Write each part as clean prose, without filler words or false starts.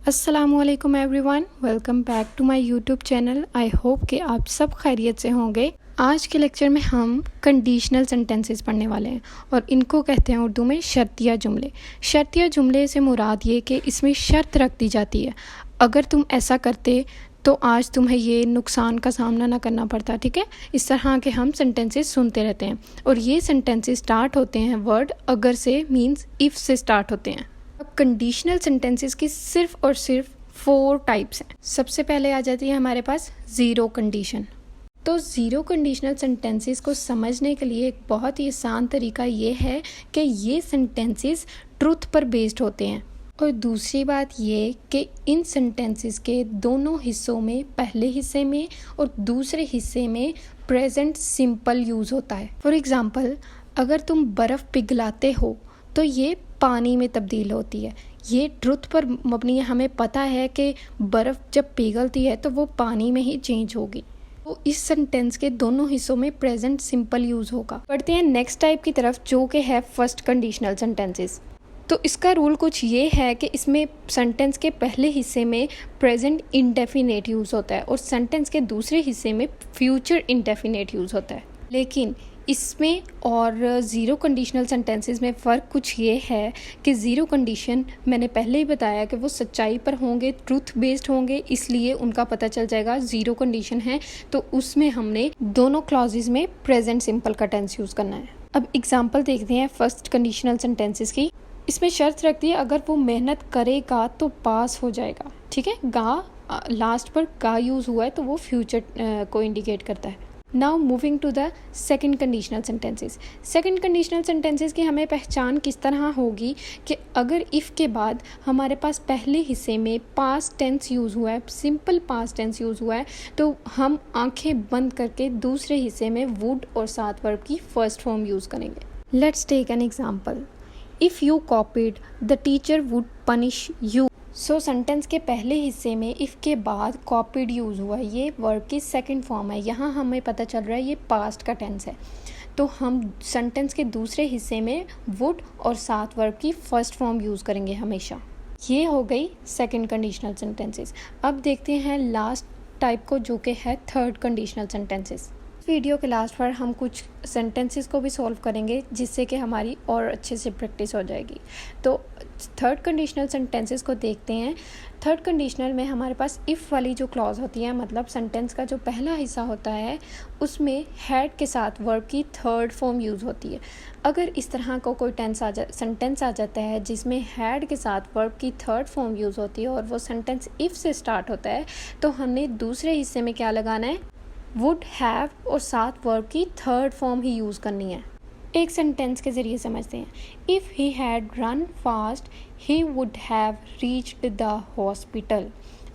अस्सलामुअलैकुम everyone, welcome back to my YouTube channel. I hope कि आप सब खैरियत से होंगे। आज के लेक्चर में हम कंडीशनल सेंटेंसेस पढ़ने वाले हैं और इनको कहते हैं उर्दू में शर्तिया जुमले। शर्तिया जुमले से मुराद ये कि इसमें शर्त रख दी जाती है, अगर तुम ऐसा करते तो आज तुम्हें ये नुकसान का सामना ना करना पड़ता। ठीक है, इस तरह के हम सेंटेंसेस सुनते रहते हैं और ये सेंटेंसेस स्टार्ट होते हैं वर्ड अगर से, मीन्स इफ़ से स्टार्ट होते हैं। अब कंडीशनल सेंटेंसेस की सिर्फ और सिर्फ 4 टाइप्स हैं। सबसे पहले आ जाती है हमारे पास ज़ीरो कंडीशन। तो ज़ीरो कंडीशनल सेंटेंसेस को समझने के लिए एक बहुत ही आसान तरीका ये है कि ये सेंटेंसेस ट्रुथ पर बेस्ड होते हैं। और दूसरी बात ये कि इन सेंटेंसेस के दोनों हिस्सों में, पहले हिस्से में और दूसरे हिस्से में प्रेजेंट सिंपल यूज़ होता है। फॉर एग्ज़ाम्पल, अगर तुम बर्फ़ पिघलाते हो तो ये पानी में तब्दील होती है। ये ट्रुथ पर मबनी है, हमें पता है कि बर्फ़ जब पिघलती है तो वो पानी में ही चेंज होगी। तो इस सेंटेंस के दोनों हिस्सों में प्रेजेंट सिंपल यूज़ होगा। बढ़ते हैं नेक्स्ट टाइप की तरफ, जो कि है फर्स्ट कंडीशनल सेंटेंसेस। तो इसका रूल कुछ ये है कि इसमें सेंटेंस के पहले हिस्से में प्रेजेंट इंडेफिनेट यूज़ होता है और सेंटेंस के दूसरे हिस्से में फ्यूचर इंडेफिनेट यूज़ होता है। लेकिन इसमें और ज़ीरो कंडीशनल सेंटेंसेस में फ़र्क कुछ ये है कि ज़ीरो कंडीशन मैंने पहले ही बताया कि वो सच्चाई पर होंगे, ट्रूथ बेस्ड होंगे, इसलिए उनका पता चल जाएगा ज़ीरो कंडीशन है। तो उसमें हमने दोनों क्लॉजेज में प्रेजेंट सिंपल का टेंस यूज़ करना है। अब एग्जांपल देखते हैं फर्स्ट कंडीशनल सेंटेंसेस की। इसमें शर्त रखती है अगर वो मेहनत करेगा तो पास हो जाएगा। ठीक है, गा लास्ट पर गा यूज़ हुआ है तो वो फ्यूचर को इंडिकेट करता है। Now moving to the second conditional sentences. Second conditional sentences की हमें पहचान किस तरह होगी कि अगर इफ़ के बाद हमारे पास पहले हिस्से में पास्ट टेंस यूज़ हुआ है, सिंपल पास्ट टेंस यूज़ हुआ है, तो हम आंखें बंद करके दूसरे हिस्से में वुड और साथ वर्ब की फर्स्ट फॉर्म यूज़ करेंगे। Let's take an example. If you copied the teacher would punish you. So sentence के पहले हिस्से में इफ़ के बाद कॉपीड यूज़ हुआ है, ये वर्ब की सेकंड फॉर्म है। यहाँ हमें पता चल रहा है ये पास्ट का टेंस है। तो हम सेंटेंस के दूसरे हिस्से में वुड और साथ वर्ब की फर्स्ट फॉर्म यूज़ करेंगे हमेशा। ये हो गई सेकंड कंडीशनल सेंटेंसेस। अब देखते हैं लास्ट टाइप को, जो कि है थर्ड कंडीशनल सेंटेंसेस। वीडियो के लास्ट पर हम कुछ सेंटेंसेस को भी सॉल्व करेंगे जिससे कि हमारी और अच्छे से प्रैक्टिस हो जाएगी। तो थर्ड कंडीशनल सेंटेंसेस को देखते हैं। थर्ड कंडीशनल में हमारे पास इफ़ वाली जो क्लॉज होती है, मतलब सेंटेंस का जो पहला हिस्सा होता है उसमें हैड के साथ वर्ब की थर्ड फॉर्म यूज़ होती है। अगर इस तरह का कोई सेंटेंस आ जाता है जिसमें हैड के साथ वर्ब की थर्ड फॉर्म यूज़ होती है और वो सेंटेंस इफ़ से स्टार्ट होता है, तो हमने दूसरे हिस्से में क्या लगाना है, वुड हैव और साथ वर्ब की थर्ड फॉर्म ही यूज़ करनी है। एक सेंटेंस के ज़रिए समझते हैं। If he had run fast he would have reached the hospital.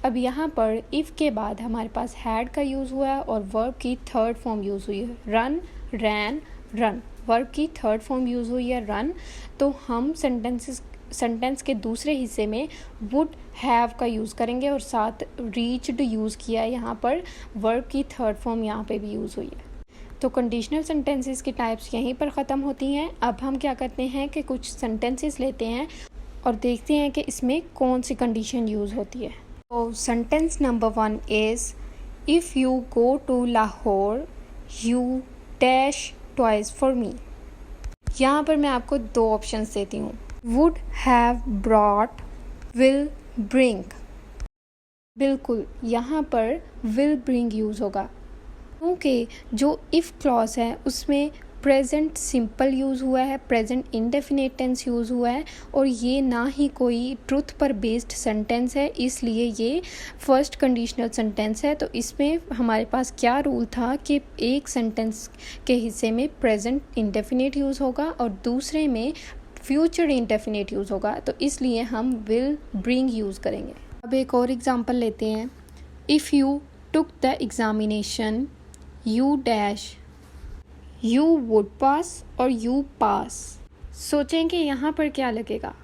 अब यहाँ पर इफ़ के बाद हमारे पास हैड का यूज़ हुआ है और वर्ब की थर्ड फॉर्म यूज़ हुई है। रन, रैन, रन, वर्ब की थर्ड फॉर्म यूज़ हुई है रन। तो हम सेंटेंस के दूसरे हिस्से में वुड हैव का यूज़ करेंगे और साथ रीच्ड यूज़ किया है। यहाँ पर वर्ब की थर्ड फॉर्म यहाँ पे भी यूज़ हुई है। तो कंडीशनल सेंटेंसेस की टाइप्स यहीं पर ख़त्म होती हैं। अब हम क्या करते हैं कि कुछ सेंटेंसेस लेते हैं और देखते हैं कि इसमें कौन सी कंडीशन यूज़ होती है। तो sentence number 1 is if you go to Lahore you dash toys for me. यहाँ पर मैं आपको 2 ऑप्शंस देती हूँ, would have brought, will bring। बिल्कुल यहाँ पर will bring यूज़ होगा क्योंकि जो इफ़ क्लॉज है उसमें प्रेजेंट सिंपल यूज़ हुआ है, प्रेजेंट इंडेफिनेट टेंस यूज़ हुआ है और ये ना ही कोई ट्रुथ पर बेस्ड सेंटेंस है, इसलिए ये फर्स्ट कंडीशनल सेंटेंस है। तो इसमें हमारे पास क्या रूल था कि एक सेंटेंस के हिस्से में प्रेजेंट इंडेफिनेट यूज़ होगा और दूसरे में फ्यूचर इंडेफिनेट यूज़ होगा, तो इसलिए हम विल ब्रिंग यूज़ करेंगे। अब एक और एग्जांपल लेते हैं। If you took the examination you dash, you would पास और यू पास। सोचें कि यहाँ पर क्या लगेगा।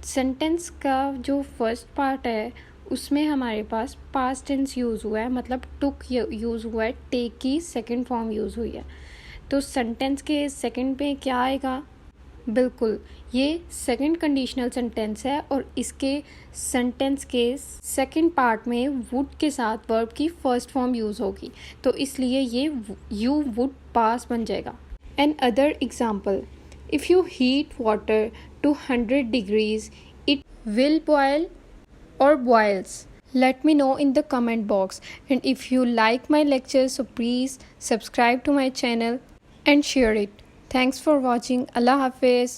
सेंटेंस का जो फर्स्ट पार्ट है उसमें हमारे पास पास्ट टेंस यूज़ हुआ है, मतलब टुक यूज़ हुआ है, टेक की सेकंड फॉर्म यूज़ हुई है। तो सेंटेंस के सेकंड पे क्या आएगा, बिल्कुल, ये सेकंड कंडीशनल सेंटेंस है और इसके सेंटेंस के सेकंड पार्ट में वुड के साथ वर्ब की फर्स्ट फॉर्म यूज़ होगी, तो इसलिए ये यू वुड पास बन जाएगा। Another example, if you heat water to 100 degrees it will boil or boils. Let me know in the comment box, and if you like my lecture, so please subscribe to my channel and share it. Thanks for watching. Allah Hafiz.